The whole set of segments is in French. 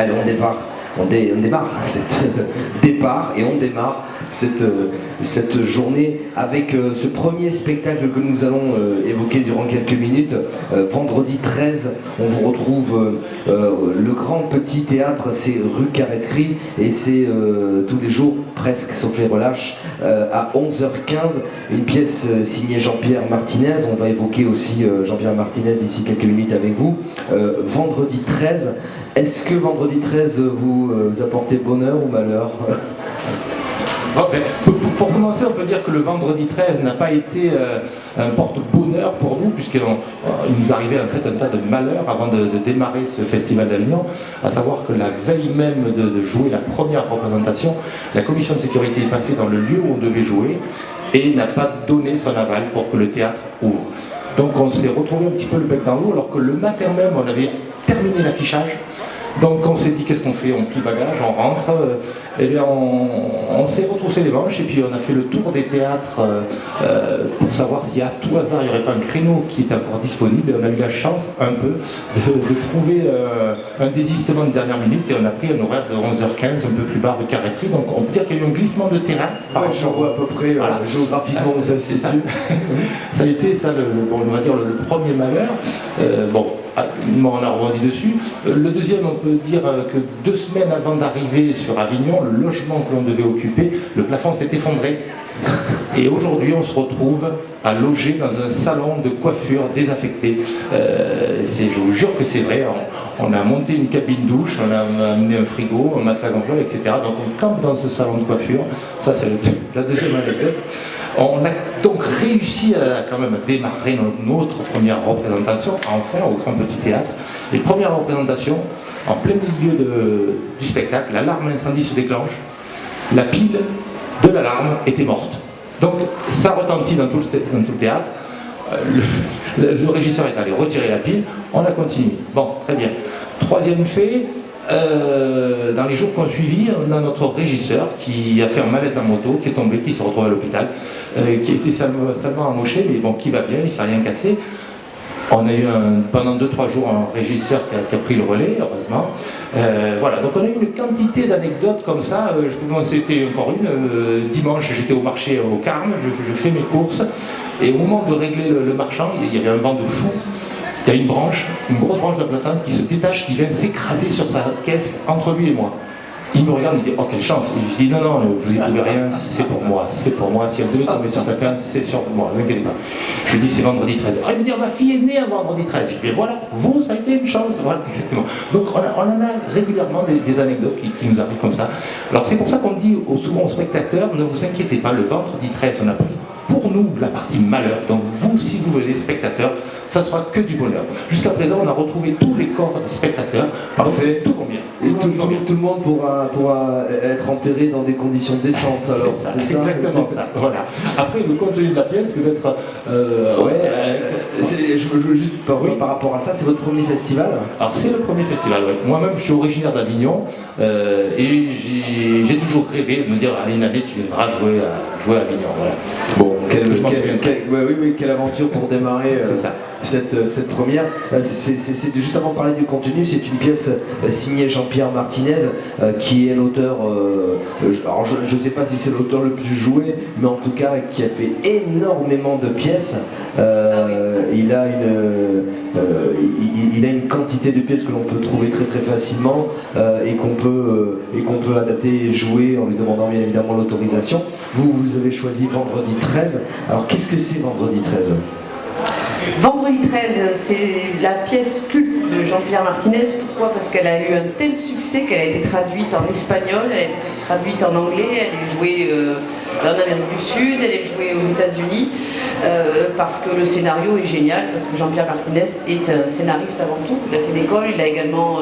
Allez, on démarre cette journée avec ce premier spectacle que nous allons évoquer durant quelques minutes. Vendredi 13, on vous retrouve le Grand Petit Théâtre, c'est rue Carretterie, et c'est tous les jours, presque sauf les relâches, à 11h15, une pièce signée Jean-Pierre Martinez. On va évoquer aussi Jean-Pierre Martinez d'ici quelques minutes avec vous. Vendredi 13, est-ce que vendredi 13 vous apportez bonheur ou malheur? Bon, pour commencer, on peut dire que le vendredi 13 n'a pas été un porte-bonheur pour nous, puisqu'il nous arrivait en fait un tas de malheurs avant de démarrer ce festival d'Avignon, à savoir que la veille même de jouer la première représentation, la commission de sécurité est passée dans le lieu où on devait jouer et n'a pas donné son aval pour que le théâtre ouvre. Donc on s'est retrouvé un petit peu le bec dans l'eau, alors que le matin même on avait terminé l'affichage. Donc on s'est dit qu'est-ce qu'on fait, on plie bagage, on rentre, et bien on s'est retroussé les manches et puis on a fait le tour des théâtres pour savoir si à tout hasard il n'y aurait pas un créneau qui était encore disponible, et on a eu la chance un peu de trouver un désistement de dernière minute et on a pris un horaire de 11h15 un peu plus bas de Carretterie, donc on peut dire qu'il y a eu un glissement de terrain. Ouais, je vois à peu près voilà. Géographiquement où ça se situe. Ça a été ça, on va dire le premier malheur. On a rebondi dessus. Le deuxième, on peut dire que 2 semaines avant d'arriver sur Avignon, le logement que l'on devait occuper, le plafond s'est effondré. Et aujourd'hui, on se retrouve à loger dans un salon de coiffure désaffecté. Je vous jure que c'est vrai. On a monté une cabine douche, on a amené un frigo, un matelas gonflable, etc. Donc on campe dans ce salon de coiffure. Ça, c'est la deuxième anecdote. On a donc réussi à quand même démarrer notre première représentation, enfin, au Grand Petit Théâtre. Les premières représentations, en plein milieu du spectacle, l'alarme incendie se déclenche, la pile de l'alarme était morte. Donc ça retentit dans tout le théâtre. Le régisseur est allé retirer la pile, on a continué. Bon, très bien. Troisième fait, dans les jours qui ont suivi, on a notre régisseur qui a fait un malaise en moto, qui est tombé, qui s'est retrouvé à l'hôpital, qui a été salement amoché, mais bon, qui va bien, il ne s'est rien cassé. On a eu pendant 2-3 jours un régisseur qui a pris le relais, heureusement. Voilà, donc on a eu une quantité d'anecdotes comme ça. Je peux vous en citer encore une. Dimanche, j'étais au marché au Carme, je fais mes courses, et au moment de régler le marchand, il y avait un vent de fou. Il y a une grosse branche de platane qui se détache, qui vient s'écraser sur sa caisse entre lui et moi. Il me regarde, il dit « Oh, quelle chance !» Et je dis « Non, vous n'y trouvez rien, c'est pour moi. Si elle devait tomber sur quelqu'un, c'est sur moi, ne inquiétez pas. » Je lui dis « C'est vendredi 13. » Ah, il me dit « Ma fille est née un vendredi 13. » Je dis « Voilà, vous, ça a été une chance. » Voilà, exactement. Donc on en a régulièrement des anecdotes qui nous arrivent comme ça. Alors c'est pour ça qu'on dit souvent aux spectateurs « Ne vous inquiétez pas, le vendredi 13, on a pris pour nous la partie malheur. Donc vous, si vous venez, spectateurs, ça sera que du bonheur. » Jusqu'à présent, on a retrouvé tous les corps des spectateurs. Parfait. Tout convient. Et tout le monde pourra être enterré dans des conditions décentes. Alors, c'est ça, exactement ça. Voilà. Après, le contenu de la pièce peut être. Je veux juste par rapport à ça, c'est votre premier festival? Alors c'est le premier festival, oui. Moi-même, je suis originaire d'Avignon et j'ai toujours rêvé de me dire allez, une année, tu viendras jouer à Avignon. Voilà. Bon, quelle aventure pour démarrer cette première. C'est juste avant de parler du contenu, c'est une pièce signée Jean-Pierre Martinez qui est l'auteur, alors je ne sais pas si c'est l'auteur le plus joué, mais en tout cas qui a fait énormément de pièces. Il a une quantité de pièces que l'on peut trouver très très facilement et qu'on peut adapter et jouer en lui demandant bien évidemment l'autorisation. Vous avez choisi Vendredi 13. Alors qu'est-ce que c'est Vendredi 13 ? Vendredi 13, c'est la pièce culte de Jean-Pierre Martinez. Pourquoi ? Parce qu'elle a eu un tel succès qu'elle a été traduite en espagnol, elle a été traduite en anglais, elle est jouée en Amérique du Sud, elle est jouée aux États-Unis, parce que le scénario est génial, parce que Jean-Pierre Martinez est un scénariste avant tout. Il a fait l'école, il a également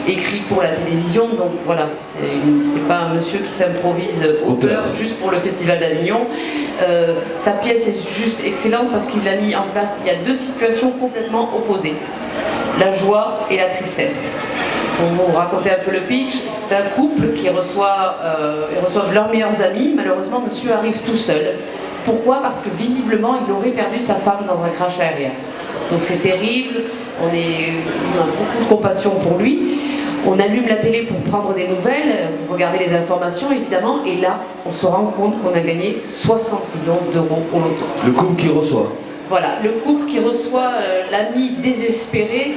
écrit pour la télévision, donc voilà, c'est pas un monsieur qui s'improvise auteur juste pour le Festival d'Avignon. Sa pièce est juste excellente parce qu'il l'a mis en place. Il y a 2 situations complètement opposées, la joie et la tristesse. Pour vous raconter un peu le pitch, c'est un couple qui reçoivent leurs meilleurs amis. Malheureusement, monsieur arrive tout seul. Pourquoi ? Parce que visiblement, il aurait perdu sa femme dans un crash aérien. Donc c'est terrible, on a beaucoup de compassion pour lui. On allume la télé pour prendre des nouvelles, pour regarder les informations évidemment, et là, on se rend compte qu'on a gagné 60 millions d'euros au loto. Le couple qui reçoit. Voilà, le couple qui reçoit l'ami désespéré,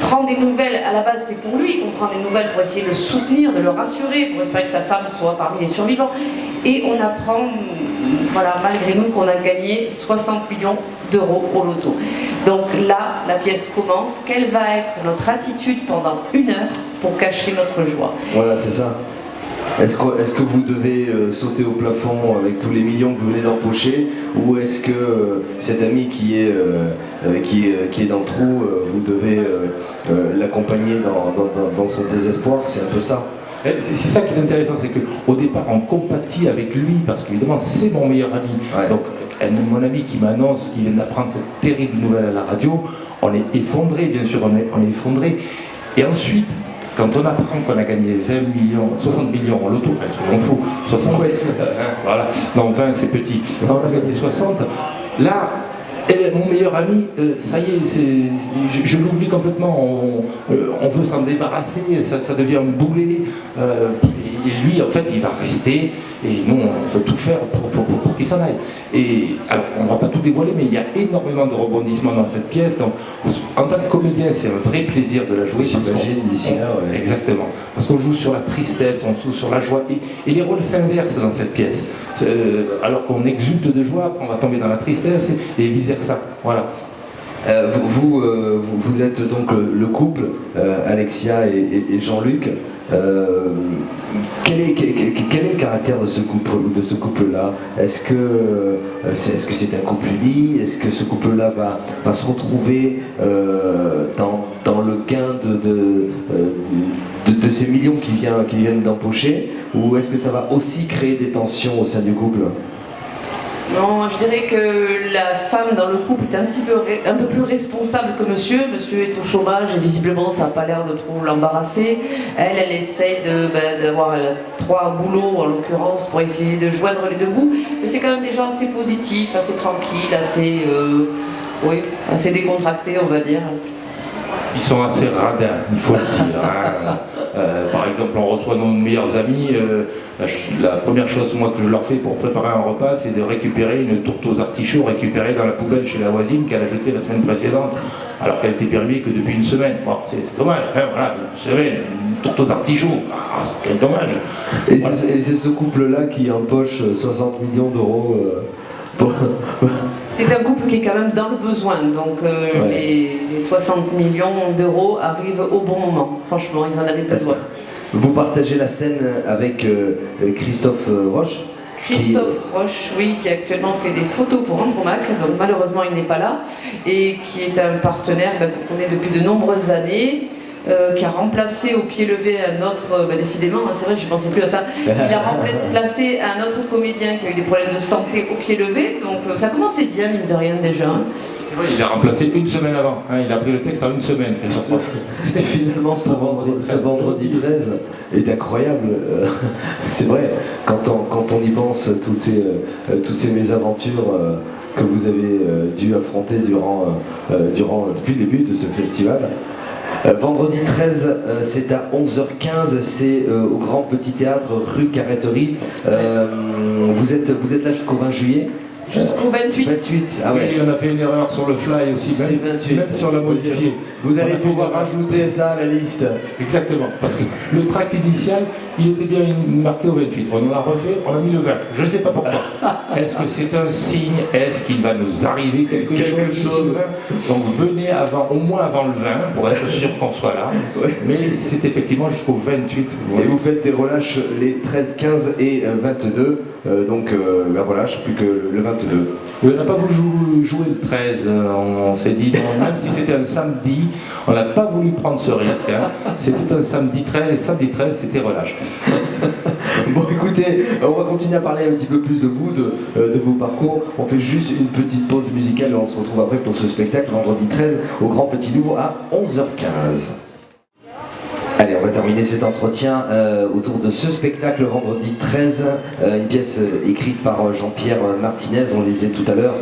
prend des nouvelles, à la base c'est pour lui qu'on prend des nouvelles pour essayer de le soutenir, de le rassurer, pour espérer que sa femme soit parmi les survivants. Et on apprend, voilà, malgré nous, qu'on a gagné 60 millions d'euros au loto. Donc là, la pièce commence. Quelle va être notre attitude pendant 1 heure pour cacher notre joie? Voilà, c'est ça. Est-ce que vous devez sauter au plafond avec tous les millions que vous venez d'empocher, ou est-ce que cet ami qui est dans le trou, vous devez l'accompagner dans son désespoir? C'est un peu ça. C'est ça qui est intéressant, c'est qu'au départ on compatit avec lui, parce qu'évidemment c'est mon meilleur ami. Ouais. Donc mon ami qui m'annonce qu'il vient d'apprendre cette terrible nouvelle à la radio, on est effondré, bien sûr, on est effondré. Et ensuite, quand on apprend qu'on a gagné 20 millions, 60 millions en loto, parce qu'on fout, 60, Ouais. voilà, non 20 c'est petit, on a gagné 60, là, mon meilleur ami, ça y est, je l'oublie complètement, on veut s'en débarrasser, ça devient un boulet, et lui en fait il va rester, et nous on veut tout faire pour qu'il s'en aille. Et alors on ne va pas tout dévoiler, mais il y a énormément de rebondissements dans cette pièce, donc en tant que comédien c'est un vrai plaisir de la jouer. J'imagine d'ici là, ouais. Exactement, parce qu'on joue sur la tristesse, on joue sur la joie, et les rôles s'inversent dans cette pièce. Alors qu'on exulte de joie, on va tomber dans la tristesse et vice versa. Voilà. Vous êtes donc le couple, Alexia et Jean-Luc. Quel est le caractère de ce couple-là? Est-ce que c'est un couple uni? Est-ce que ce couple-là va se retrouver dans le gain de ces millions qu'ils viennent d'empocher? Ou est-ce que ça va aussi créer des tensions au sein du couple? Non, je dirais que la femme dans le couple est un peu plus responsable que monsieur. Monsieur est au chômage et visiblement ça n'a pas l'air de trop l'embarrasser. Elle essaye d'avoir 3 boulots en l'occurrence pour essayer de joindre les 2 bouts. Mais c'est quand même des gens assez positifs, assez tranquilles, assez décontractés on va dire. Ils sont assez radins, il faut le dire. Hein. Par exemple, on reçoit nos meilleurs amis. La première chose moi que je leur fais pour préparer un repas, c'est de récupérer une tourte aux artichauts récupérée dans la poubelle chez la voisine qu'elle a jetée la semaine précédente, alors qu'elle était permis que depuis 1 semaine. Bon, c'est dommage, hein, voilà, 1 semaine, une tourte aux artichauts, quel dommage. Et voilà. c'est ce couple-là qui empoche 60 millions d'euros C'est un couple qui est quand même dans le besoin, donc les 60 millions d'euros arrivent au bon moment. Franchement, ils en avaient besoin. Vous partagez la scène avec Christophe Roche. Christophe Roche, oui, qui actuellement fait des photos pour Andromaque, donc malheureusement il n'est pas là, et qui est un partenaire qu'on connaît depuis de nombreuses années. Qui a remplacé au pied levé un autre, décidément, hein, c'est vrai, je ne pensais plus à ça, il a remplacé un autre comédien qui a eu des problèmes de santé au pied levé, donc ça commençait bien, mine de rien, déjà. C'est vrai, il a remplacé 1 semaine avant, hein, il a pris le texte en 1 semaine. Finalement, ce vendredi 13 est incroyable. C'est vrai, quand on y pense, toutes ces mésaventures que vous avez dû affronter depuis le début de ce festival. Vendredi 13, c'est à 11h15, c'est au Grand Petit Théâtre, rue Carretterie. Vous êtes là jusqu'au 20 juillet? Jusqu'au 28. 28, ah ouais. Oui, on a fait une erreur sur le fly aussi, C'est 28. même sur la modifiée. Vous allez pouvoir rajouter ça à la liste. Exactement, parce que le tract initial, il était bien marqué au 28. On en a refait, on a mis le 20. Je ne sais pas pourquoi. Est-ce que c'est un signe? Est-ce qu'il va nous arriver quelque chose? Donc venez au moins avant le 20 pour être sûr qu'on soit là. Ouais. Mais c'est effectivement jusqu'au 28. Et vous faites des relâches les 13, 15 et 22. Donc la relâche, plus que le 22. Oui, on n'a pas voulu jouer le 13. On s'est dit, non, même si c'était un samedi, on n'a pas voulu prendre ce risque. Hein. C'était un samedi 13, et samedi 13, c'était relâche. Bon, écoutez, on va continuer à parler un petit peu plus de vous, de vos parcours. On fait juste une petite pause musicale et on se retrouve après pour ce spectacle vendredi 13 au Grand Petit Louvre à 11h15. Allez, on va terminer cet entretien autour de ce spectacle vendredi 13, une pièce écrite par Jean-Pierre Martinez, on le disait tout à l'heure,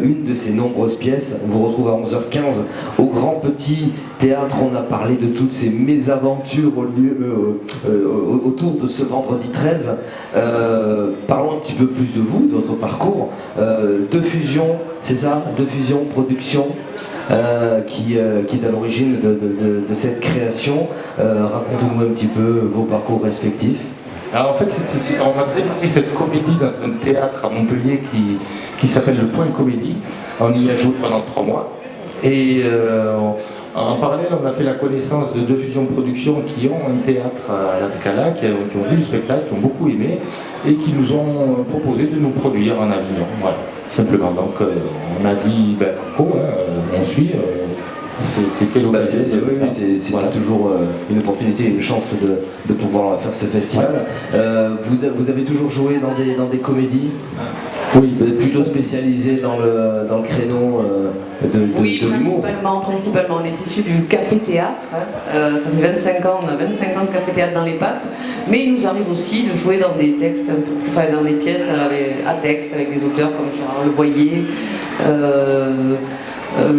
une de ses nombreuses pièces. On vous retrouve à 11h15 au Grand Petit Théâtre. On a parlé de toutes ces mésaventures autour de ce vendredi 13. Parlons un petit peu plus de vous, de votre parcours. De Fusion, c'est ça? De Fusion Production. Qui est à l'origine de cette création. Racontez-nous un petit peu vos parcours respectifs. Alors en fait, on a démarré cette comédie dans un théâtre à Montpellier qui s'appelle le Point Comédie. On y a joué pendant 3 mois. Et en parallèle, on a fait la connaissance de Fusion Productions qui ont un théâtre à la Scala, qui ont vu le spectacle, qui ont beaucoup aimé, et qui nous ont proposé de nous produire en Avignon. Voilà, simplement. Donc on a dit, on suit. C'était l'occasion. C'est toujours une opportunité, une chance de pouvoir faire ce festival. Vous avez toujours joué dans des comédies? Oui. Plutôt spécialisé dans le créneau de l'humour. Principalement, on est issu du café-théâtre. Ça fait 25 ans, on a 25 ans de café-théâtre dans les pattes. Mais il nous arrive aussi de jouer dans des textes un peu plus, dans des pièces à texte avec des auteurs comme Gérard Levoyer.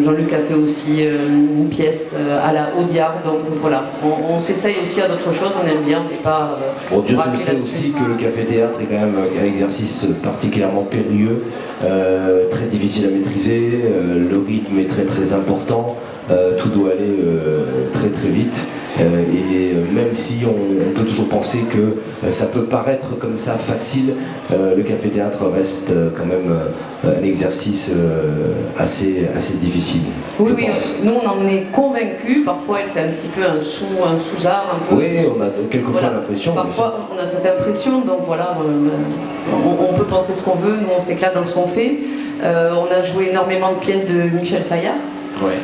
Jean-Luc a fait aussi une pièce à la Audiard, donc voilà, on s'essaye aussi à d'autres choses, on aime bien, on n'est pas... Dieu sait aussi que le café-théâtre est quand même un exercice particulièrement périlleux, très difficile à maîtriser, le rythme est très très important, tout doit aller très très vite. Et même si on peut toujours penser que ça peut paraître comme ça facile, le café-théâtre reste quand même un exercice assez difficile. Oui, nous on en est convaincus, parfois c'est un petit peu un sous-art. Oui, on a quelquefois l'impression. Parfois on a cette impression, donc voilà, on peut penser ce qu'on veut, nous on s'éclate dans ce qu'on fait. On a joué énormément de pièces de Michel Saillard. Ouais.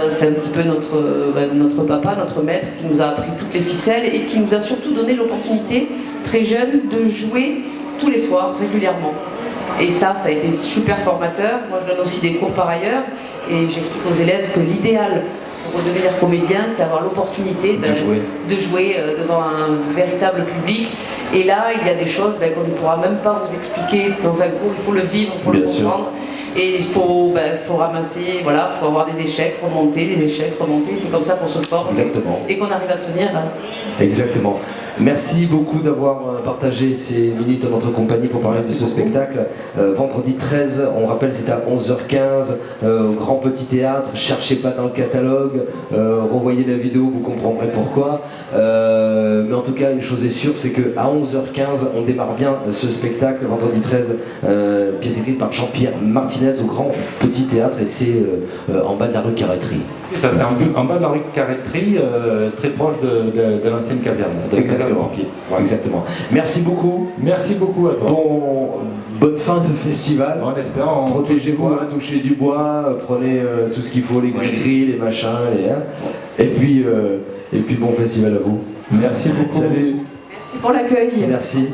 C'est un petit peu notre papa, notre maître, qui nous a appris toutes les ficelles et qui nous a surtout donné l'opportunité, très jeune, de jouer tous les soirs, régulièrement. Et ça a été super formateur. Moi, je donne aussi des cours par ailleurs et j'explique aux élèves que l'idéal pour devenir comédien, c'est avoir l'opportunité de jouer devant un véritable public. Et là, il y a des choses qu'on ne pourra même pas vous expliquer dans un cours, il faut le vivre pour le comprendre. Et il faut ramasser, voilà, il faut avoir des échecs, remonter, c'est comme ça qu'on se forme. Exactement. Et qu'on arrive à tenir. Exactement. Merci beaucoup d'avoir partagé ces minutes en notre compagnie pour parler de ce spectacle. Vendredi 13, on rappelle, c'est à 11h15 au Grand Petit Théâtre. Cherchez pas dans le catalogue, revoyez la vidéo, vous comprendrez pourquoi. Mais en tout cas, une chose est sûre, c'est qu'à 11h15, on démarre bien ce spectacle, vendredi 13, pièce écrite par Jean-Pierre Martinez au Grand Petit Théâtre, et c'est en bas de la rue Carreterie. C'est ça, c'est en bas de la rue Carreterie, très proche de l'ancienne caserne. Exactement. Ouais. Exactement. Merci beaucoup. Merci beaucoup à toi. Bonne fin de festival. En espérant. Protégez-vous, touchez du bois, prenez tout ce qu'il faut, les gris-gris, les machins, et puis bon festival à vous. Merci beaucoup. Salut. Merci pour l'accueil. Merci.